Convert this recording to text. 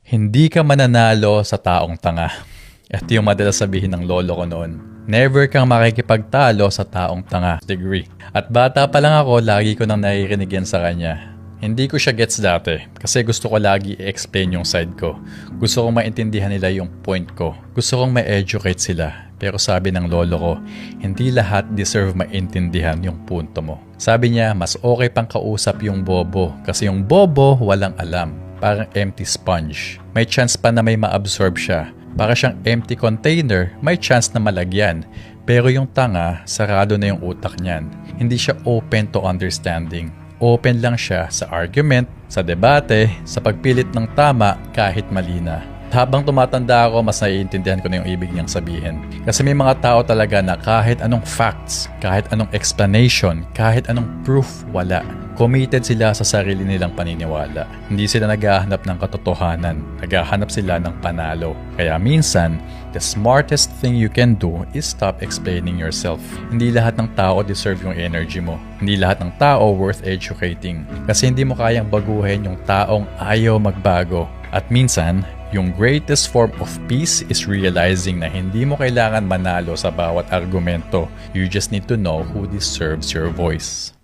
Hindi ka mananalo sa taong tanga. Ito yung madalas sabihin ng lolo ko noon. Never kang makikipagtalo sa taong tanga. Degree. At bata pa lang ako, lagi ko nang naririnig yan sa kanya. Hindi ko siya gets dati kasi gusto ko lagi i-explain yung side ko. Gusto kong maintindihan nila yung point ko. Gusto kong ma-educate sila. Pero sabi ng lolo ko, hindi lahat deserve maintindihan yung punto mo. Sabi niya, mas okay pang kausap yung bobo kasi yung bobo walang alam. Parang empty sponge. May chance pa na may ma-absorb siya. Para siyang empty container, may chance na malagyan. Pero yung tanga, sarado na yung utak niyan. Hindi siya open to understanding. Open lang siya sa argument, sa debate, sa pagpilit ng tama kahit mali na. Habang tumatanda ako, mas naiintindihan ko na yung ibig niyang sabihin. Kasi may mga tao talaga na kahit anong facts, kahit anong explanation, kahit anong proof, wala. Committed sila sa sarili nilang paniniwala. Hindi sila naghahanap ng katotohanan. Naghahanap sila ng panalo. Kaya minsan, the smartest thing you can do is stop explaining yourself. Hindi lahat ng tao deserve yung energy mo. Hindi lahat ng tao worth educating. Kasi hindi mo kayang baguhin yung taong ayaw magbago. At minsan, yung greatest form of peace is realizing na hindi mo kailangan manalo sa bawat argumento. You just need to know who deserves your voice.